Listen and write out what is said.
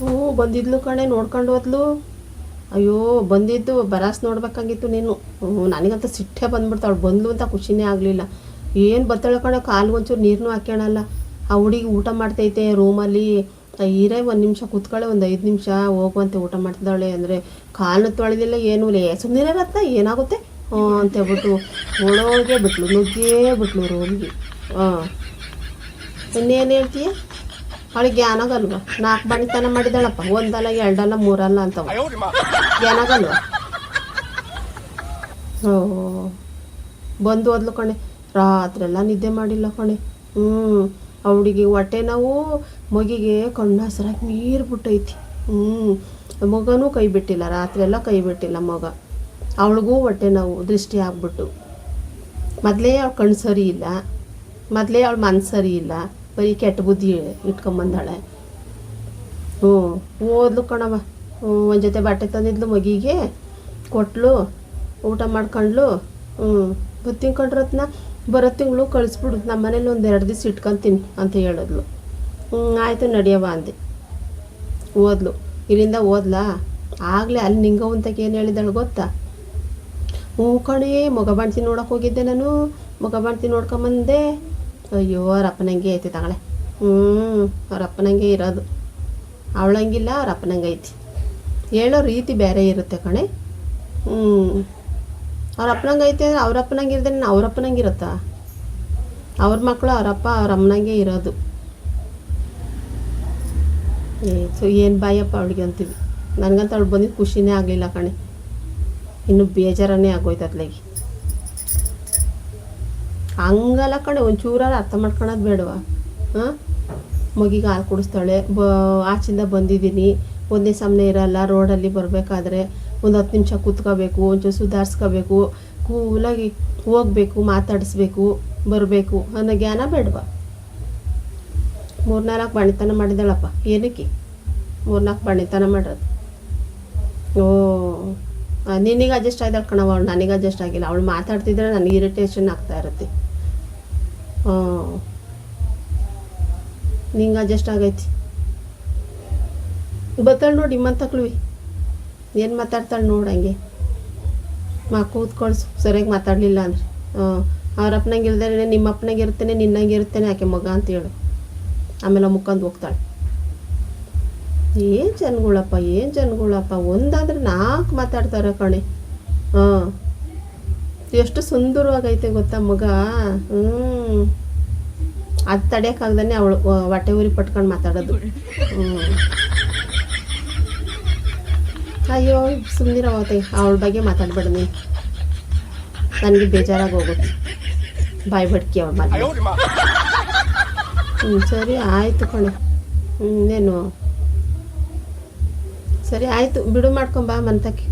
ಹ್ಞೂ ಬಂದಿದ್ಲು ಕಣೆ, ನೋಡ್ಕೊಂಡು ಹೋದ್ಲು. ಅಯ್ಯೋ ಬಂದಿದ್ದು ಬರಾಸ್ ನೋಡ್ಬೇಕಾಗಿತ್ತು ನೀನು. ನನಗಂತ ಸಿಟ್ಟೆ ಬಂದ್ಬಿಡ್ತು. ಅವಳು ಬಂದ್ಲು ಅಂತ ಖುಷಿನೇ ಆಗಲಿಲ್ಲ. ಏನು ಬತ್ತಳೆ ಕಣೆ, ಕಾಲು ಒಂಚೂರು ನೀರನ್ನೂ ಹಾಕ್ಯಣಲ್ಲ. ಆ ಹುಡುಗಿ ಊಟ ಮಾಡ್ತೈತೆ ರೂಮಲ್ಲಿ. ಇರೇ ಒಂದು ನಿಮಿಷ ಕೂತ್ಕೊಳ್ಳೆ, ಒಂದು 5 ನಿಮಿಷ ಹೋಗುವಂತೆ ಊಟ ಮಾಡ್ತಿದ್ದಾಳೆ ಅಂದರೆ ಕಾಲನ್ನ ತೊಳೆದಿಲ್ಲ ಏನೂ ಇಲ್ಲ. ಸುಮ್ಮನೆ ರತ್ನ ಏನಾಗುತ್ತೆ ಅಂತ ಹೇಳ್ಬಿಟ್ಟು ಓಡೋಗೆ ಬಿಟ್ಲು, ನುಗ್ಗೇ ಬಿಟ್ಲು ರೂಮ್ಗೆ. ಇನ್ನೇನು ಹೇಳ್ತೀಯ? ಅವಳಿಗೆ ಜ್ಞಾನಾಗಲ್ವ? 4 ಬಣಿತನ ಮಾಡಿದಾಳಪ್ಪ, 1 ಅಲ್ಲ 2 ಅಲ್ಲ 3 ಅಲ್ಲ ಅಂತವ. ಜ್ಞಾನಾಗಲ್ವ? ಬಂದು ಹೋದ್ಲು ಕಣೆ, ರಾತ್ರೆಲ್ಲ ನಿದ್ದೆ ಮಾಡಿಲ್ಲ ಕಣೆ. ಅವಳಿಗೆ ಹೊಟ್ಟೆ ನೋವು, ಮಗಿಗೆ ಕಣ್ಣು ಹಸ್ರಾಗಿ ನೀರು ಬಿಟ್ಟೈತಿ. ಮಗನೂ ಕೈ ಬಿಟ್ಟಿಲ್ಲ, ರಾತ್ರಿ ಕೈ ಬಿಟ್ಟಿಲ್ಲ ಮಗ. ಅವಳಿಗೂ ಹೊಟ್ಟೆ ನೋವು, ದೃಷ್ಟಿ ಆಗ್ಬಿಟ್ಟು. ಮೊದಲೇ ಅವಳು ಕಣ್ಣು ಸರಿ ಇಲ್ಲ, ಮೊದಲೇ ಅವಳು ಮನಸ್ಸು ಸರಿ ಇಲ್ಲ, ಬರೀ ಕೆಟ್ಟ ಬುದ್ಧಿ ಇಟ್ಕೊಂಬಂದಾಳೆ. ಓದ್ಲು ಕಣವ. ಒಂದು ಜೊತೆ ಬಟ್ಟೆ ತಂದಿದ್ಲು ಮಗಿಗೆ, ಕೊಟ್ಲು, ಊಟ ಮಾಡ್ಕೊಂಡ್ಲು. ಬತ್ತೀನಿ ಕಣ್ರತ್ನ, ಬರೋ ತಿಂಗಳು ಕಳಿಸ್ಬಿಡು, ನಮ್ಮ ಮನೇಲಿ 1-2 ದಿವಸ ಇಟ್ಕೊತೀನಿ ಅಂತ ಹೇಳಿದ್ಲು. ಆಯಿತು ನಡಿಯವ ಅಂದೆ. ಓದ್ಲು, ಇಲ್ಲಿಂದ ಓದ್ಲಾ. ಆಗಲೇ ಅಲ್ಲಿ ನಿಂಗವಂತಕ್ಕೆ ಏನು ಹೇಳಿದಳು ಗೊತ್ತಾ? ಕಣೇ, ಮಗ ಬಾಣ್ತಿ ನೋಡೋಕೆ ಹೋಗಿದ್ದೆ ನಾನು, ಮಗ ಬಾಣ್ತಿ ನೋಡ್ಕೊಂಬಂದೆ. ಅಯ್ಯೋ ಅವ್ರ ಅಪ್ಪನಂಗೆ ಐತಿ ತಗೊಳೆ. ಅವ್ರ ಅಪ್ಪನಂಗೆ ಇರೋದು, ಅವಳಂಗಿಲ್ಲ, ಅವ್ರ ಅಪ್ಪನಂಗೆ ಐತಿ. ಹೇಳೋ ರೀತಿ ಬೇರೆ ಇರುತ್ತೆ ಕಣೆ. ಅವ್ರ ಅಪ್ಪನಂಗೆ ಐತೆ ಅಂದರೆ ಅವ್ರ ಅಪ್ಪನಂಗೆ ಇರ್ದೆ ಅವ್ರ ಅಪ್ಪನಂಗೆ ಇರುತ್ತಾ? ಅವ್ರ ಮಕ್ಕಳು ಅವರಪ್ಪ ಅವ್ರ ಅಮ್ಮನಂಗೆ ಇರೋದು. ಏನು ಬಾಯಪ್ಪ ಅವಳಿಗೆ ಅಂತೀವಿ. ನನಗಂತ ಅವಳು ಬಂದಿದ್ದು ಖುಷಿನೇ ಆಗಲಿಲ್ಲ ಕಣೆ, ಇನ್ನು ಬೇಜಾರನ್ನೇ ಆಗೋಯ್ತು ಅತ್ಲಾಗಿ. ಹಂಗಲ್ಲ ಕಣೆ, ಒಂಚೂರಾರು ಅರ್ಥ ಮಾಡ್ಕೊಳೋದು ಬೇಡವಾ? ಮಗಿಗೆ ಹಾಲು ಕುಡಿಸ್ತಾಳೆ, ಆಚಿಂದ ಬಂದಿದ್ದೀನಿ, ಒಂದೇ ಸಮನೆ ಇರಲ್ಲ. ರೋಡಲ್ಲಿ ಬರಬೇಕಾದ್ರೆ ಒಂದು 10 ನಿಮಿಷ ಕೂತ್ಕೋಬೇಕು, ಒಂಚೂರು ಸುಧಾರಿಸ್ಕೋಬೇಕು, ಕೂಲಾಗಿ ಹೋಗಬೇಕು, ಮಾತಾಡಿಸ್ಬೇಕು, ಬರಬೇಕು ಅನ್ನೋ ಜ್ಞಾನ ಬೇಡವಾ? 3-4 ಬಣಿತನ ಮಾಡಿದಾಳಪ್ಪ. ಏನಕ್ಕೆ 3-4 ಬಣಿತನ ಮಾಡೋದು? ನಿನಗೆ ಅಡ್ಜಸ್ಟ್ ಆಯ್ದಾಳು ಕಣವ, ಅವಳು ನನಗೆ ಅಡ್ಜಸ್ಟ್ ಆಗಿಲ್ಲ. ಅವಳು ಮಾತಾಡ್ತಿದ್ರೆ ನನಗೆ ಇರಿಟೇಷನ್ ಆಗ್ತಾ ಇರುತ್ತೆ. ನಿಂಗೆ ಅಡ್ಜಸ್ಟ್ ಆಗೈತಿ. ಬತ್ತಾಳೆ ನೋಡಿ ನಿಮ್ಮಂತಕ್ಳುವಿ, ಏನು ಮಾತಾಡ್ತಾಳೆ ನೋಡಂಗೆ. ಕೂತ್ ಕಳ್ಸು, ಸರಿಯಾಗಿ ಮಾತಾಡಲಿಲ್ಲ ಅಂದರೆ. ಅವ್ರ ಅಪ್ಪನಂಗೆ ಇಲ್ದೇ ನಿಮ್ಮ ಅಪ್ಪನಾಗೆ ಇರ್ತೇನೆ, ನಿನ್ನಂಗೆ ಇರ್ತೇನೆ ಆಕೆ ಮಗ ಅಂತ ಹೇಳು. ಆಮೇಲೆ ಮುಖಂದು ಹೋಗ್ತಾಳೆ. ಏನು ಜನಗಳಪ್ಪ, ಏನು ಜನಗಳಪ್ಪ. ಒಂದಾದ್ರೆ 4 ಮಾತಾಡ್ತಾರೆ ಕಣೆ. ಎಷ್ಟು ಸುಂದರವಾಗೈತೆ ಗೊತ್ತಾ ಮಗ. ಅದು ತಡೆಯೋಕ್ಕಾಗ್ದೇ ಅವಳು ಹೊಟ್ಟೆ ಉರಿ ಪಟ್ಕೊಂಡು ಮಾತಾಡೋದು. ಅಯ್ಯೋ ಸುಮ್ಮನಿರವತ್ತೆ, ಅವಳ ಬಗ್ಗೆ ಮಾತಾಡ್ಬೇಡ ನೀನು, ನನಗೆ ಬೇಜಾರಾಗಿ ಹೋಗುತ್ತೆ. ಬಾಯ್ ಬಡ್ಕಿ ಅವಳ ಮನೆ. ಸರಿ ಆಯಿತು ಕಣೆ. ಇನ್ನೇನು ಸರಿ ಆಯಿತು ಬಿಡು, ಮಾಡ್ಕೊಂಬಾ ಮಂತಕ್ಕೆ.